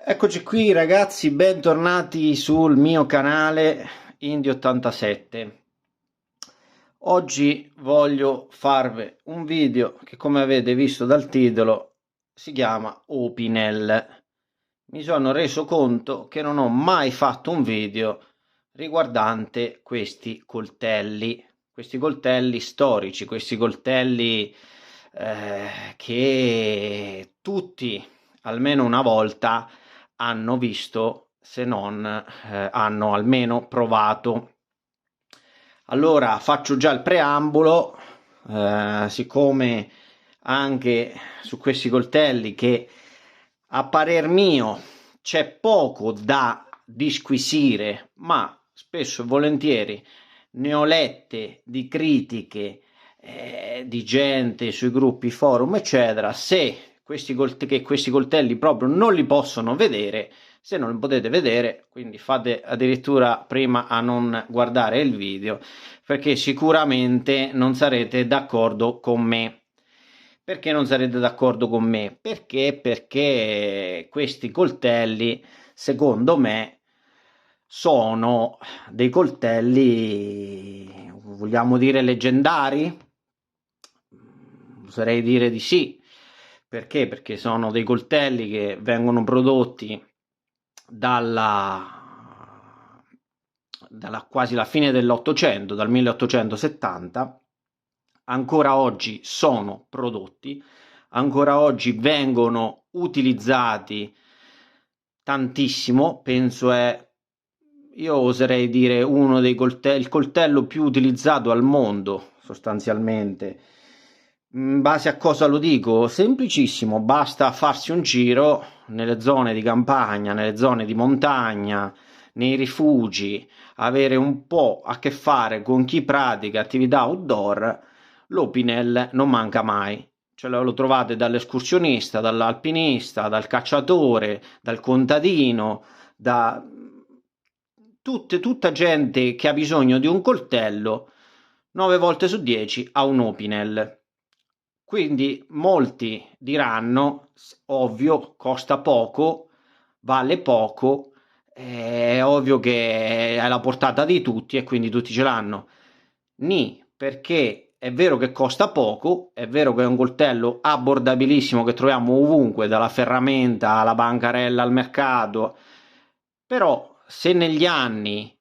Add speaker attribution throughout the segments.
Speaker 1: Eccoci qui ragazzi, bentornati sul mio canale Indie87. Oggi voglio farvi un video che, come avete visto dal titolo, si chiama Opinel. Mi sono reso conto che non ho mai fatto un video riguardante questi coltelli storici, questi coltelli che tutti almeno una volta hanno visto, se non hanno almeno provato. Allora faccio già il preambolo, siccome anche su questi coltelli, che a parer mio c'è poco da disquisire, ma spesso e volentieri ne ho lette di critiche di gente sui gruppi forum eccetera, se questi coltelli proprio non li possono vedere. Se non li potete vedere, quindi fate addirittura prima a non guardare il video, perché sicuramente non sarete d'accordo con me. Perché non sarete d'accordo con me? Perché questi coltelli, secondo me, sono dei coltelli, vogliamo dire, leggendari? Oserei dire di sì. Perché? Perché sono dei coltelli che vengono prodotti dalla quasi la fine dell'Ottocento, dal 1870. Ancora oggi sono prodotti, ancora oggi vengono utilizzati tantissimo. Penso io oserei dire uno dei il coltello più utilizzato al mondo sostanzialmente. In base a cosa lo dico? Semplicissimo, basta farsi un giro nelle zone di campagna, nelle zone di montagna, nei rifugi, avere un po' a che fare con chi pratica attività outdoor. L'Opinel non manca mai. Cioè lo trovate dall'escursionista, dall'alpinista, dal cacciatore, dal contadino, da tutta gente che ha bisogno di un coltello, 9 volte su 10 ha un Opinel. Quindi molti diranno, ovvio, costa poco, vale poco, è ovvio che è alla portata di tutti e quindi tutti ce l'hanno. Ni, perché è vero che costa poco, è vero che è un coltello abbordabilissimo che troviamo ovunque, dalla ferramenta alla bancarella al mercato, però se negli anni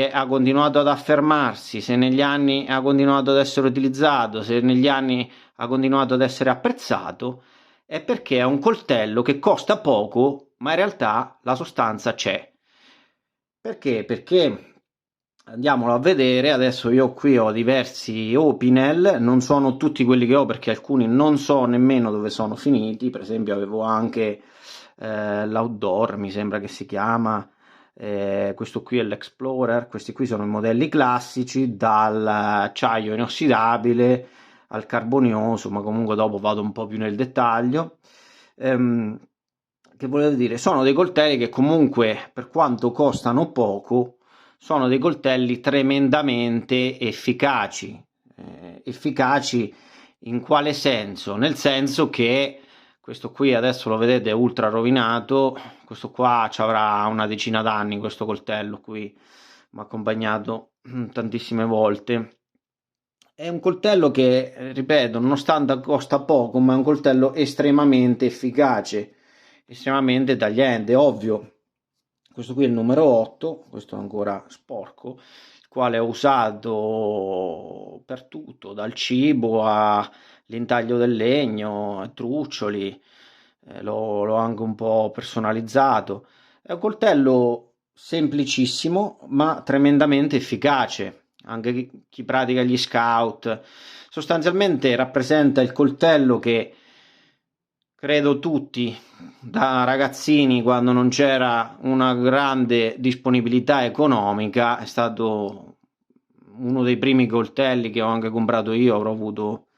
Speaker 1: ha continuato ad affermarsi, se negli anni ha continuato ad essere utilizzato, se negli anni ha continuato ad essere apprezzato, è perché è un coltello che costa poco, ma in realtà la sostanza c'è. Perché? Perché andiamolo a vedere. Adesso io qui ho diversi Opinel, non sono tutti quelli che ho perché alcuni non so nemmeno dove sono finiti. Per esempio avevo anche l'Outdoor, mi sembra che si chiama, questo qui è l'Explorer. Questi qui sono i modelli classici, dal acciaio inossidabile al carbonioso, ma comunque dopo vado un po' più nel dettaglio. Che volevo dire, sono dei coltelli che comunque, per quanto costano poco, sono dei coltelli tremendamente efficaci. Efficaci in quale senso? Nel senso che questo qui adesso lo vedete è ultra rovinato, questo qua ci avrà una decina d'anni, questo coltello qui mi ha accompagnato tantissime volte. È un coltello che, ripeto, nonostante costa poco, ma è un coltello estremamente efficace, estremamente tagliente. Ovvio, questo qui è il numero 8, questo è ancora sporco, il quale ho usato per tutto, dal cibo all'intaglio del legno, truccioli, l'ho anche un po' personalizzato. È un coltello semplicissimo, ma tremendamente efficace. Anche chi pratica gli scout sostanzialmente rappresenta il coltello che credo tutti da ragazzini, quando non c'era una grande disponibilità economica, è stato uno dei primi coltelli che ho anche comprato io. Avrò avuto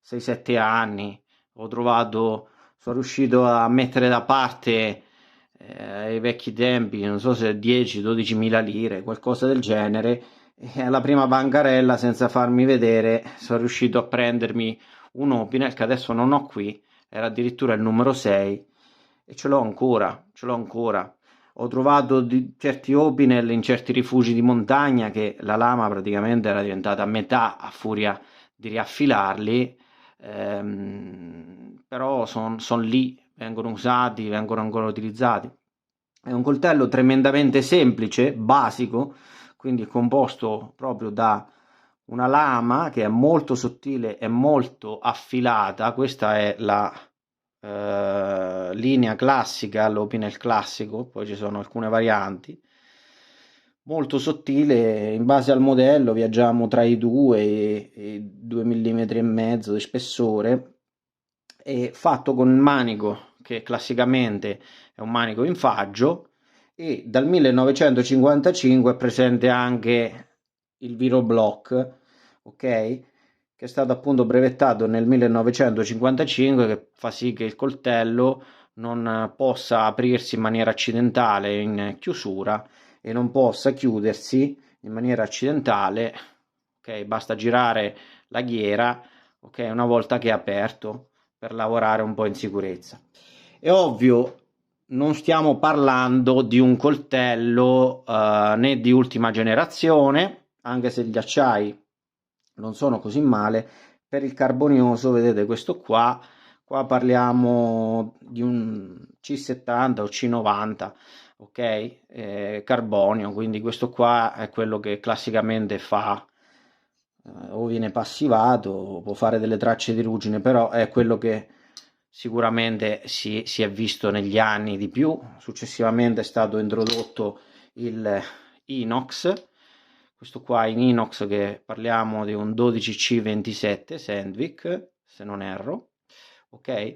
Speaker 1: 6-7 anni, sono riuscito a mettere da parte ai vecchi tempi, non so se 10-12 mila lire, qualcosa del genere, e alla prima bancarella, senza farmi vedere, sono riuscito a prendermi un Opinel che adesso non ho qui, era addirittura il numero 6, e ce l'ho ancora, Ho trovato certi Opinel in certi rifugi di montagna che la lama praticamente era diventata a metà a furia di riaffilarli, però sono lì, vengono usati, vengono ancora utilizzati. È un coltello tremendamente semplice, basico, quindi è composto proprio da una lama che è molto sottile e molto affilata. Questa è la linea classica, l'Opinel classico, poi ci sono alcune varianti. Molto sottile, in base al modello viaggiamo tra i 2 e i 2 mm e mezzo di spessore, e fatto con il manico che classicamente è un manico in faggio, e dal 1955 è presente anche il Viroblock, ok? Che è stato appunto brevettato nel 1955, che fa sì che il coltello non possa aprirsi in maniera accidentale in chiusura e non possa chiudersi in maniera accidentale, ok? Basta girare la ghiera, ok? Una volta che è aperto, per lavorare un po' in sicurezza. È ovvio, non stiamo parlando di un coltello né di ultima generazione, anche se gli acciai non sono così male. Per il carbonioso, vedete questo qua parliamo di un C70 o C90, ok? Carbonio, quindi questo qua è quello che classicamente fa o viene passivato, può fare delle tracce di ruggine, però è quello che sicuramente si è visto negli anni di più. Successivamente è stato introdotto il inox, questo qua in inox, che parliamo di un 12C27 Sandvik, se non erro, ok?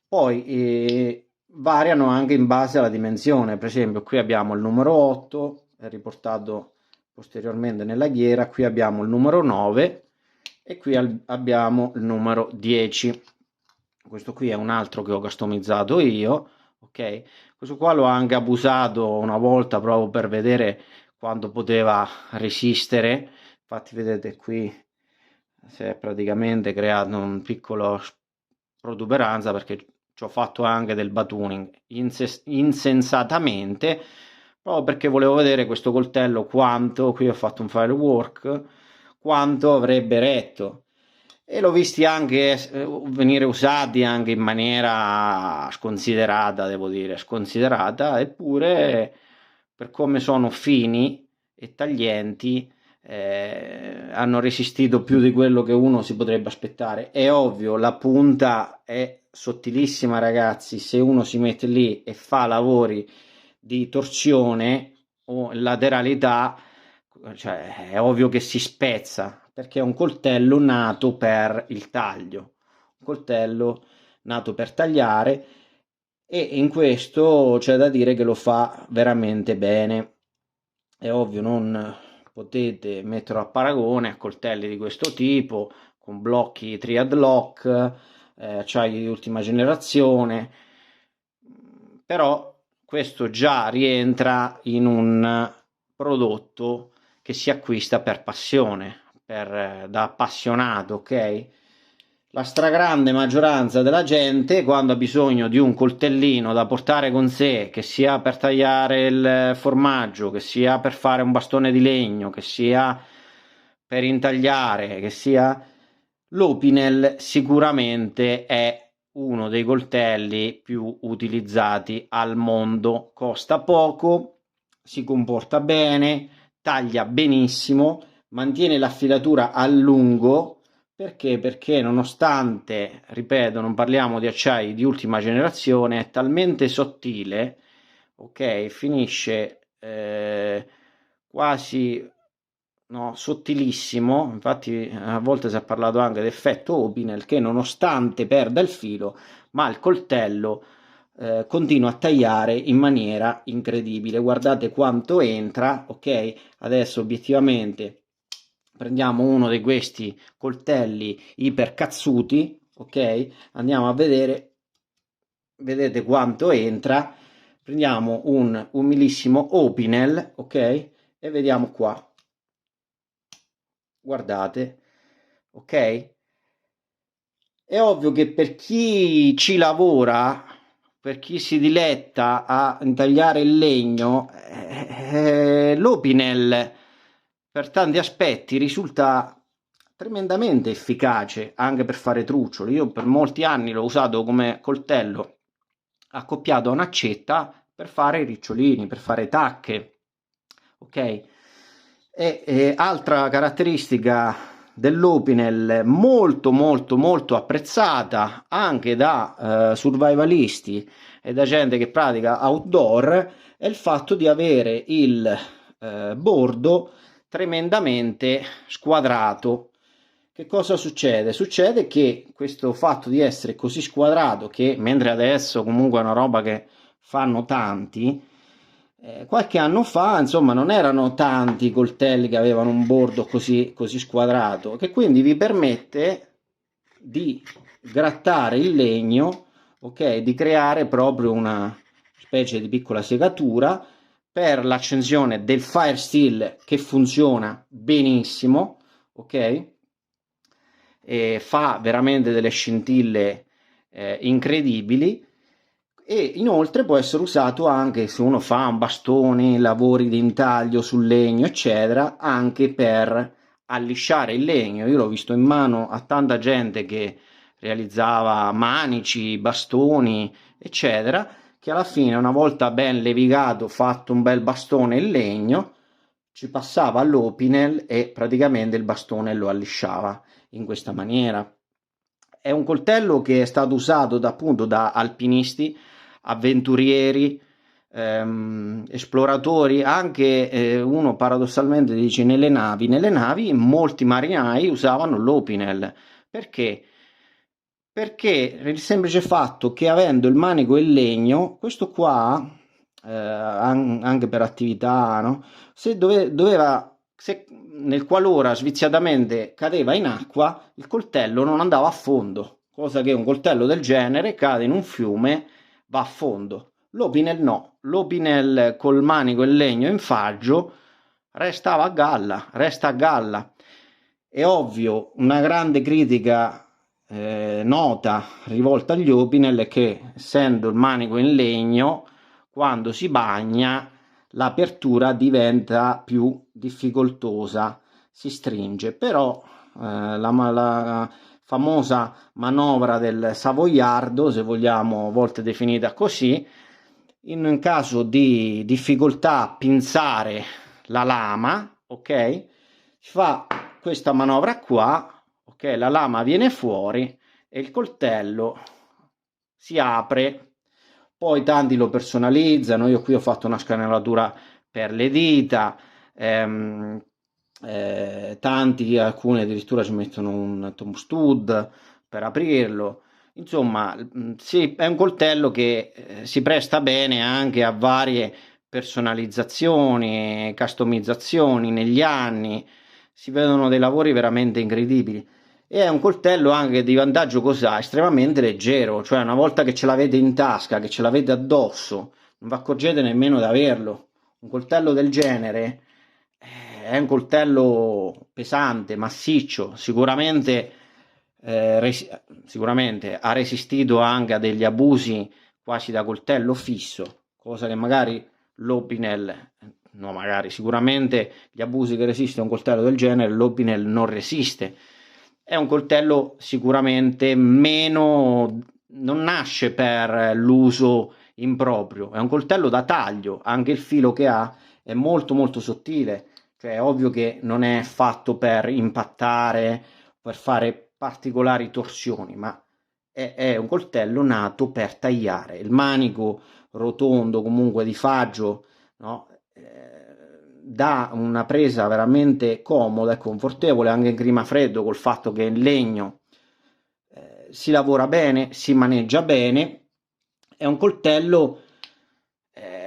Speaker 1: Poi variano anche in base alla dimensione. Per esempio qui abbiamo il numero 8, è riportato posteriormente nella ghiera, qui abbiamo il numero 9 e qui abbiamo il numero 10. Questo qui è un altro che ho customizzato io, ok? Questo qua l'ho anche abusato una volta proprio per vedere quanto poteva resistere. Infatti vedete qui si è praticamente creato un piccolo protuberanza, perché ci ho fatto anche del batuning insensatamente, proprio perché volevo vedere questo coltello quanto, qui ho fatto un file work, quanto avrebbe retto, e l'ho visti anche venire usati anche in maniera sconsiderata, devo dire, sconsiderata, eppure per come sono fini e taglienti hanno resistito più di quello che uno si potrebbe aspettare. È ovvio, la punta è sottilissima, ragazzi. Se uno si mette lì e fa lavori di torsione o lateralità, cioè è ovvio che si spezza, perché è un coltello nato per il taglio, un coltello nato per tagliare, e in questo c'è da dire che lo fa veramente bene. È ovvio, non potete metterlo a paragone a coltelli di questo tipo con blocchi triad lock, acciaio di ultima generazione, però questo già rientra in un prodotto che si acquista per passione, da appassionato, ok? La stragrande maggioranza della gente, quando ha bisogno di un coltellino da portare con sé, che sia per tagliare il formaggio, che sia per fare un bastone di legno, che sia per intagliare, che sia, l'Opinel sicuramente è uno dei coltelli più utilizzati al mondo. Costa poco, si comporta bene, taglia benissimo, mantiene l'affilatura a lungo. Perché? Perché nonostante, ripeto, non parliamo di acciai di ultima generazione, è talmente sottile, ok, finisce quasi, no, sottilissimo. Infatti a volte si è parlato anche di effetto Opinel, che nonostante perda il filo, ma il coltello continua a tagliare in maniera incredibile. Guardate quanto entra, ok? Adesso obiettivamente prendiamo uno di questi coltelli ipercazzuti, ok? Andiamo a vedere, vedete quanto entra. Prendiamo un umilissimo Opinel, ok? E vediamo qua, guardate, ok? È ovvio che per chi ci lavora, per chi si diletta a intagliare il legno, l'Opinel per tanti aspetti risulta tremendamente efficace anche per fare truccioli. Io per molti anni l'ho usato come coltello accoppiato a un'accetta per fare ricciolini, per fare tacche, ok? E altra caratteristica dell'Opinel molto molto molto apprezzata anche da survivalisti e da gente che pratica outdoor è il fatto di avere il bordo tremendamente squadrato. Che cosa succede? Succede che questo fatto di essere così squadrato, che mentre adesso comunque è una roba che fanno tanti, qualche anno fa insomma non erano tanti i coltelli che avevano un bordo così squadrato, che quindi vi permette di grattare il legno, ok, di creare proprio una specie di piccola segatura per l'accensione del fire steel, che funziona benissimo, ok, e fa veramente delle scintille incredibili. E inoltre può essere usato anche se uno fa un bastone, lavori di intaglio sul legno eccetera, anche per allisciare il legno. Io l'ho visto in mano a tanta gente che realizzava manici, bastoni eccetera, che alla fine, una volta ben levigato, fatto un bel bastone in legno, ci passava all'Opinel e praticamente il bastone lo allisciava in questa maniera. È un coltello che è stato usato appunto da alpinisti, avventurieri, esploratori, anche uno paradossalmente dice nelle navi molti marinai usavano l'Opinel. Perché? Perché il semplice fatto che avendo il manico in legno, questo qua, anche per attività, no? Se nel qualora sviziatamente cadeva in acqua, il coltello non andava a fondo, cosa che un coltello del genere cade in un fiume, va a fondo. L'Opinel no, l'Opinel col manico in legno in faggio resta a galla. È ovvio, una grande critica nota rivolta agli Opinel è che, essendo il manico in legno, quando si bagna l'apertura diventa più difficoltosa, si stringe. Però la famosa manovra del savoiardo, se vogliamo, a volte definita così, in caso di difficoltà a pinzare la lama, ok, si fa questa manovra qua, ok, la lama viene fuori e il coltello si apre. Poi tanti lo personalizzano, io qui ho fatto una scanalatura per le dita, tanti, alcuni addirittura ci mettono un tom stud per aprirlo. Insomma, sì, è un coltello che si presta bene anche a varie personalizzazioni, customizzazioni negli anni. Si vedono dei lavori veramente incredibili. E è un coltello anche di vantaggio cos'ha? Estremamente leggero, cioè una volta che ce l'avete in tasca, che ce l'avete addosso, non vi accorgete nemmeno di averlo. Un coltello del genere è un coltello pesante, massiccio, sicuramente ha resistito anche a degli abusi quasi da coltello fisso, cosa che magari l'Opinel, no magari, sicuramente gli abusi che resiste un coltello del genere l'Opinel non resiste. È un coltello sicuramente meno, non nasce per l'uso improprio, è un coltello da taglio, anche il filo che ha è molto molto sottile, cioè è ovvio che non è fatto per impattare, per fare particolari torsioni, ma è un coltello nato per tagliare. Il manico rotondo comunque di faggio, no? Dà una presa veramente comoda e confortevole anche in clima freddo, col fatto che in legno si lavora bene, si maneggia bene. È un coltello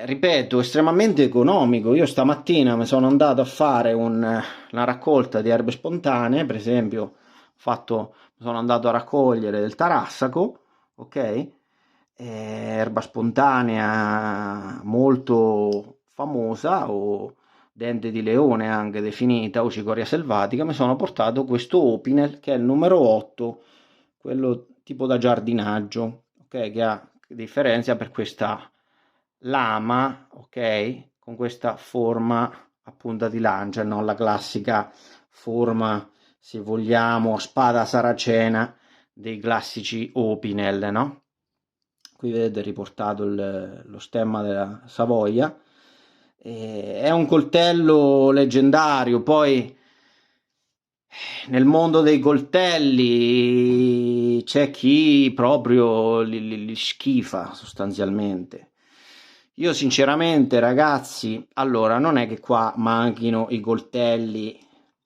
Speaker 1: ripeto, estremamente economico. Io stamattina mi sono andato a fare una raccolta di erbe spontanee, per esempio sono andato a raccogliere del tarassaco, ok? Erba spontanea molto famosa, o dente di leone anche definita, o cicoria selvatica. Mi sono portato questo Opinel che è il numero 8, quello tipo da giardinaggio, ok? Che ha differenzia per questa lama, ok, con questa forma a punta di lancia, non la classica forma, se vogliamo, spada saracena dei classici Opinel, no? Qui vedete riportato lo stemma della Savoia. È un coltello leggendario. Poi nel mondo dei coltelli c'è chi proprio li schifa sostanzialmente. Io sinceramente, ragazzi, allora non è che qua manchino i coltelli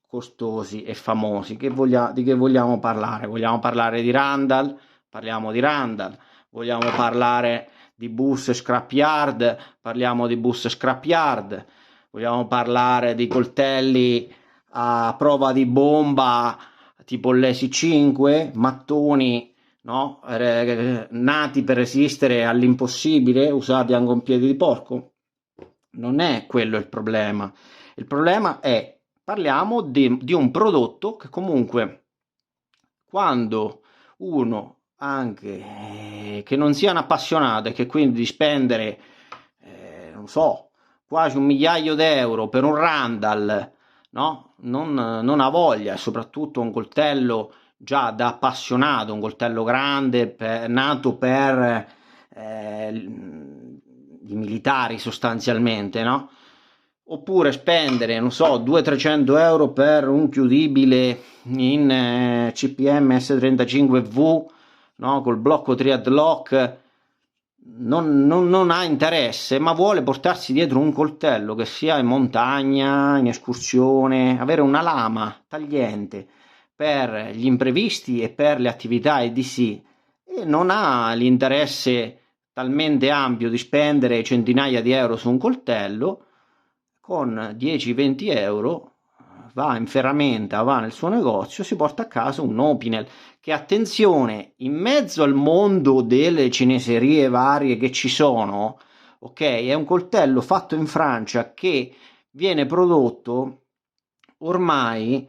Speaker 1: costosi e famosi. Di che vogliamo parlare? Vogliamo parlare di Randall? Parliamo di Randall. Vogliamo parlare di Bus Scrapyard? Parliamo di Bus Scrapyard. Vogliamo parlare di coltelli a prova di bomba tipo l'ESI 5, mattoni, no? Nati per resistere all'impossibile, usati anche con piedi di porco? Non è quello il problema. Il problema è, parliamo di un prodotto che comunque, quando uno anche che non sia un appassionato e che quindi spendere, non so, quasi 1 migliaio d'euro per un Randall, no? Non ha voglia, e soprattutto un coltello già da appassionato, un coltello grande, nato per i militari sostanzialmente, no? Oppure spendere, non so, 200-300 euro per un chiudibile in CPM S35V, no? Col blocco Triad Lock, non ha interesse, ma vuole portarsi dietro un coltello che sia in montagna, in escursione, avere una lama tagliente per gli imprevisti e per le attività EDC, e non ha l'interesse talmente ampio di spendere centinaia di euro su un coltello. Con 10-20 euro va in ferramenta, va nel suo negozio, si porta a casa un Opinel che, attenzione, in mezzo al mondo delle cineserie varie che ci sono, ok, è un coltello fatto in Francia che viene prodotto ormai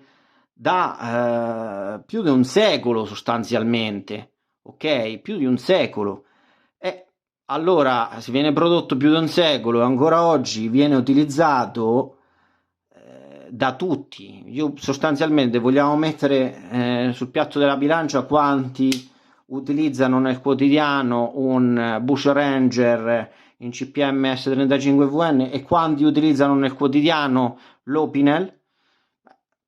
Speaker 1: da più di un secolo sostanzialmente, ok, più di un secolo. Allora, se viene prodotto più di un secolo e ancora oggi viene utilizzato da tutti, io sostanzialmente vogliamo mettere sul piatto della bilancia quanti utilizzano nel quotidiano un Bush Ranger in CPM S35VN e quanti utilizzano nel quotidiano l'Opinel.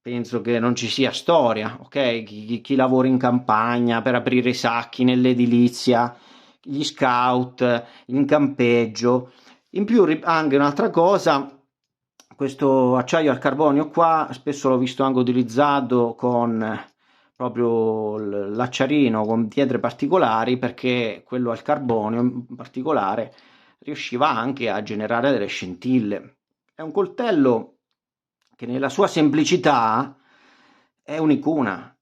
Speaker 1: Penso che non ci sia storia, ok? Chi lavora in campagna per aprire i sacchi nell'edilizia, gli scout, in campeggio. In più anche un'altra cosa, questo acciaio al carbonio qua spesso l'ho visto anche utilizzato con proprio l'acciarino con pietre particolari, perché quello al carbonio in particolare riusciva anche a generare delle scintille. È un coltello che nella sua semplicità è un'icona,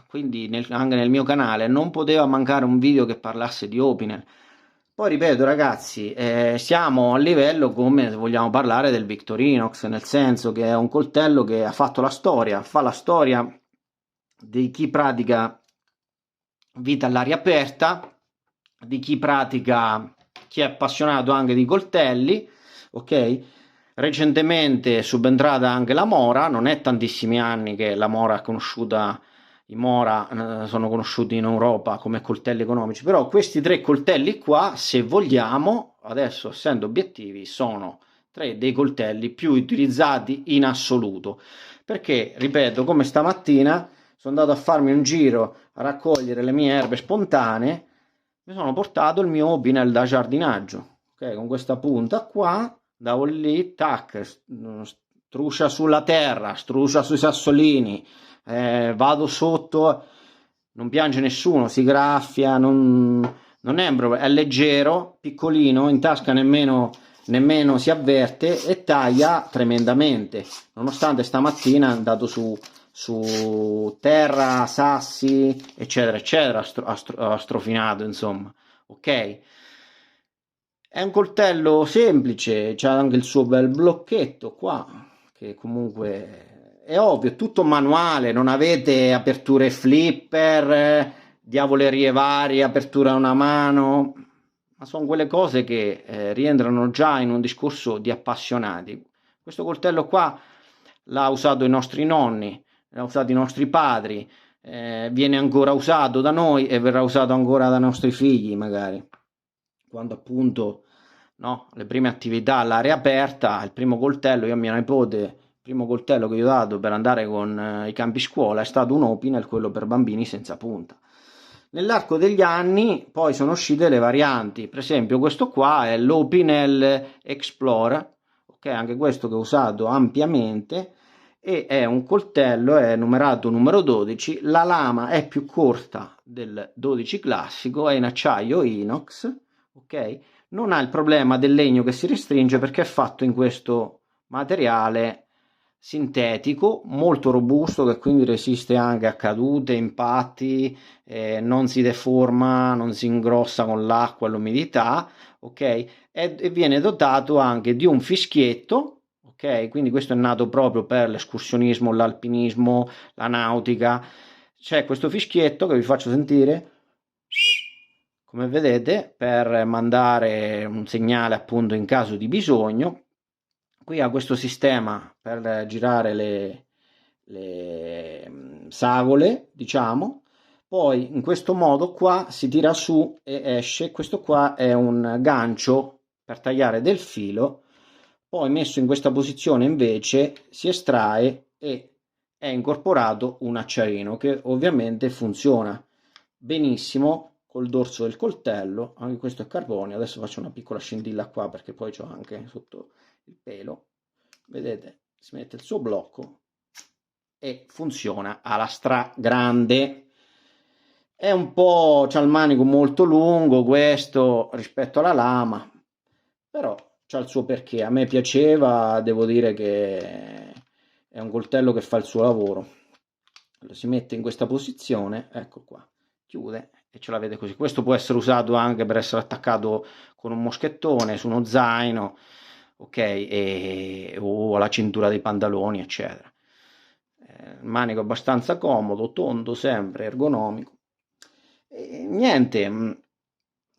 Speaker 1: quindi anche nel mio canale non poteva mancare un video che parlasse di Opinel. Poi ripeto, ragazzi, siamo a livello come se vogliamo parlare del Victorinox, nel senso che è un coltello che ha fatto la storia, fa la storia di chi pratica vita all'aria aperta, di chi è appassionato anche di coltelli, ok? Recentemente è subentrata anche la Mora, non è tantissimi anni che la Mora è conosciuta, i Mora sono conosciuti in Europa come coltelli economici, però questi tre coltelli qua, se vogliamo, adesso essendo obiettivi, sono tre dei coltelli più utilizzati in assoluto, perché, ripeto, come stamattina sono andato a farmi un giro a raccogliere le mie erbe spontanee, mi sono portato il mio Opinel da giardinaggio, ok, con questa punta qua, davo lì, tac, struscia sulla terra, struscia sui sassolini, vado sotto, non piange nessuno, si graffia, non è un problema, è leggero, piccolino, in tasca nemmeno si avverte e taglia tremendamente, nonostante stamattina è andato su terra, sassi, eccetera, eccetera, ha strofinato, insomma, ok? È un coltello semplice, c'ha anche il suo bel blocchetto qua, che comunque è ovvio, è tutto manuale, non avete aperture flipper, diavolerie varie, apertura a una mano, ma sono quelle cose che rientrano già in un discorso di appassionati. Questo coltello qua l'ha usato i nostri nonni, l'ha usato i nostri padri, viene ancora usato da noi e verrà usato ancora dai nostri figli magari, quando appunto, no, le prime attività all'aria aperta, il primo coltello, io a mia nipote, il primo coltello che gli ho dato per andare con i campi scuola è stato un Opinel, quello per bambini senza punta. Nell'arco degli anni poi sono uscite le varianti, per esempio questo qua è l'Opinel Explorer, ok, anche questo che ho usato ampiamente, e è un coltello, è numerato numero 12, la lama è più corta del 12 classico, è in acciaio inox, ok, non ha il problema del legno che si restringe perché è fatto in questo materiale sintetico molto robusto, che quindi resiste anche a cadute, impatti, non si deforma, non si ingrossa con l'acqua e l'umidità, ok, e viene dotato anche di un fischietto, ok, quindi questo è nato proprio per l'escursionismo, l'alpinismo, la nautica. C'è questo fischietto che vi faccio sentire, come vedete, per mandare un segnale appunto in caso di bisogno. Qui ha questo sistema per girare le sagole, diciamo, poi in questo modo qua si tira su e esce. Questo qua è un gancio per tagliare del filo, poi messo in questa posizione invece si estrae e è incorporato un acciarino che ovviamente funziona benissimo col dorso del coltello. Anche questo è carbonio. Adesso faccio una piccola scintilla qua perché poi c'ho anche sotto il pelo, vedete, si mette il suo blocco e funziona alla stragrande. È un po', c'ha il manico molto lungo questo rispetto alla lama, però c'ha il suo perché. A me piaceva, devo dire che è un coltello che fa il suo lavoro. Lo si mette in questa posizione, ecco qua, chiude e ce l'avete così. Questo può essere usato anche per essere attaccato con un moschettone su uno zaino, ok, o alla cintura dei pantaloni, eccetera. Il manico abbastanza comodo, tondo sempre, ergonomico. E niente,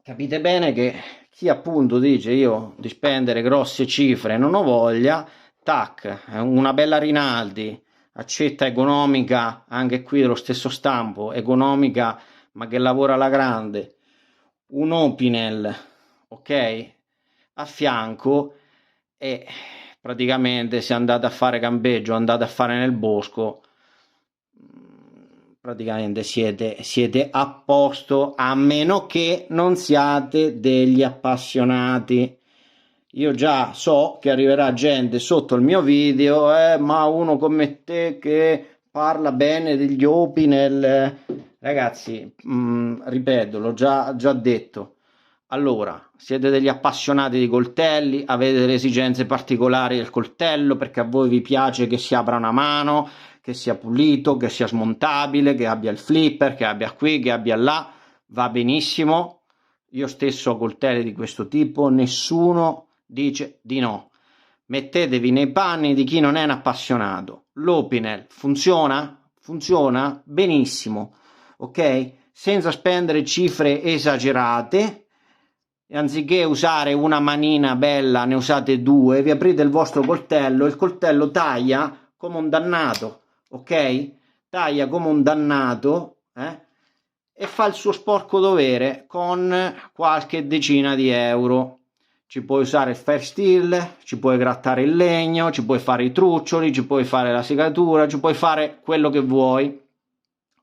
Speaker 1: capite bene che chi appunto dice io di spendere grosse cifre non ho voglia, tac, una bella Rinaldi, accetta economica, anche qui dello stesso stampo, economica ma che lavora alla grande, un Opinel, ok, a fianco, e praticamente se andate a fare campeggio, andate a fare nel bosco, praticamente siete a posto, a meno che non siate degli appassionati. Io già so che arriverà gente sotto il mio video, ma uno come te che parla bene degli Opinel, ragazzi, ripeto, l'ho già detto. Allora, siete degli appassionati di coltelli, avete delle esigenze particolari del coltello perché a voi vi piace che si apra una mano, che sia pulito, che sia smontabile, che abbia il flipper, che abbia qui, che abbia là, va benissimo. Io stesso ho coltelli di questo tipo, nessuno dice di no. Mettetevi nei panni di chi non è un appassionato. L'Opinel funziona? Funziona benissimo, ok? Senza spendere cifre esagerate. Anziché usare una manina bella, ne usate due, vi aprite il vostro coltello, il coltello taglia come un dannato, ok? Taglia come un dannato, e fa il suo sporco dovere con qualche decina di euro. Ci puoi usare il Fire Steel, ci puoi grattare il legno, ci puoi fare i truccioli, ci puoi fare la segatura, ci puoi fare quello che vuoi,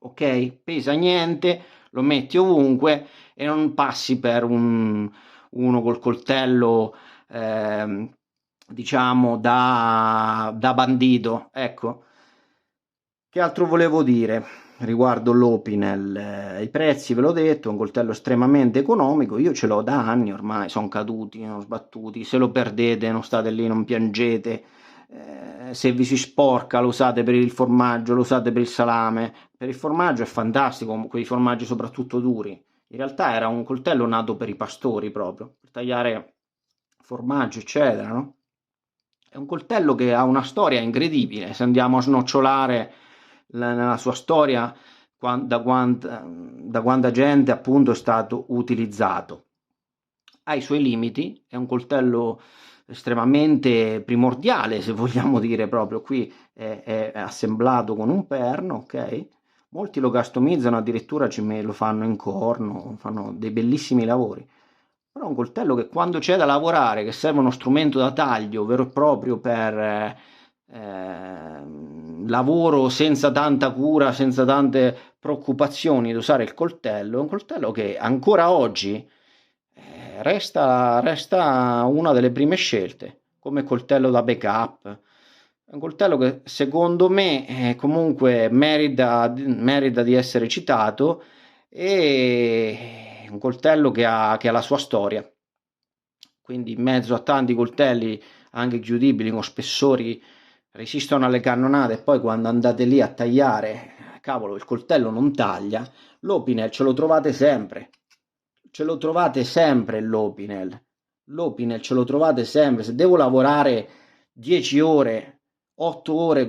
Speaker 1: ok? Pesa niente, lo metti ovunque e non passi per uno col coltello, diciamo da bandito. Ecco, che altro volevo dire riguardo l'Opinel? I prezzi ve l'ho detto, è un coltello estremamente economico, io ce l'ho da anni ormai, sono caduti, sono sbattuti, se lo perdete non state lì, non piangete, se vi si sporca lo usate per il formaggio, lo usate per il salame. Per il formaggio è fantastico, quei formaggi soprattutto duri. In realtà era un coltello nato per i pastori proprio, per tagliare formaggio, eccetera, no? È un coltello che ha una storia incredibile, se andiamo a snocciolare nella sua storia da quanta gente appunto è stato utilizzato. ha i suoi limiti, è un coltello estremamente primordiale, se vogliamo dire proprio, qui è assemblato con un perno, ok? Molti lo customizzano, addirittura lo fanno in corno, fanno dei bellissimi lavori. Però è un coltello che quando c'è da lavorare, che serve uno strumento da taglio vero e proprio per lavoro senza tanta cura, senza tante preoccupazioni di usare il coltello, è un coltello che ancora oggi resta una delle prime scelte come coltello da backup. È un coltello che secondo me comunque merita di essere citato, e un coltello che ha la sua storia. Quindi in mezzo a tanti coltelli anche chiudibili con spessori resistono alle cannonate, e poi quando andate lì a tagliare, cavolo, il coltello non taglia, l'Opinel ce lo trovate sempre. Ce lo trovate sempre l'Opinel. L'Opinel ce lo trovate sempre. Se devo lavorare 10 ore, 8 ore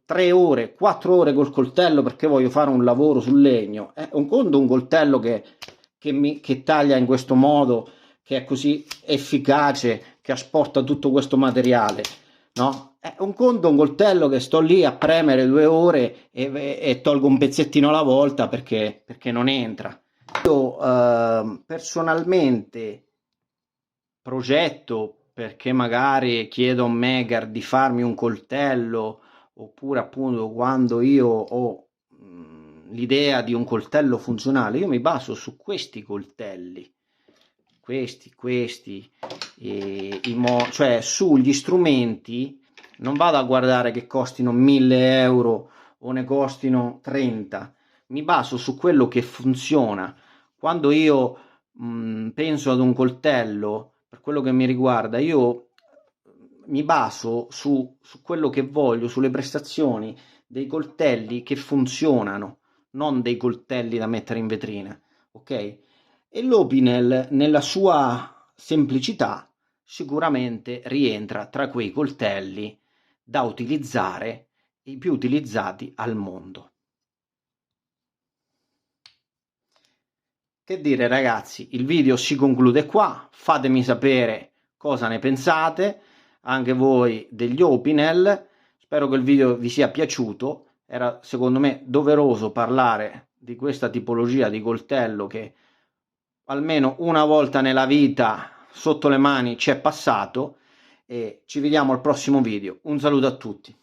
Speaker 1: 3 ore, 4 ore col coltello perché voglio fare un lavoro sul legno, è un conto un coltello che taglia in questo modo, che è così efficace, che asporta tutto questo materiale, no? È un conto un coltello che sto lì a premere 2 ore e tolgo un pezzettino alla volta perché non entra. Io personalmente progetto, perché magari chiedo a un maker di farmi un coltello, oppure appunto quando io ho l'idea di un coltello funzionale, io mi baso su questi coltelli, cioè sugli strumenti. Non vado a guardare che costino 1000 euro o ne costino 30, mi baso su quello che funziona. Quando io penso ad un coltello, per quello che mi riguarda, io mi baso su quello che voglio, sulle prestazioni dei coltelli che funzionano, non dei coltelli da mettere in vetrina, ok? E l'Opinel, nella sua semplicità, sicuramente rientra tra quei coltelli da utilizzare, i più utilizzati al mondo. Che dire ragazzi, il video si conclude qua, fatemi sapere cosa ne pensate, anche voi degli Opinel, spero che il video vi sia piaciuto, era secondo me doveroso parlare di questa tipologia di coltello che almeno una volta nella vita sotto le mani ci è passato, e ci vediamo al prossimo video, un saluto a tutti.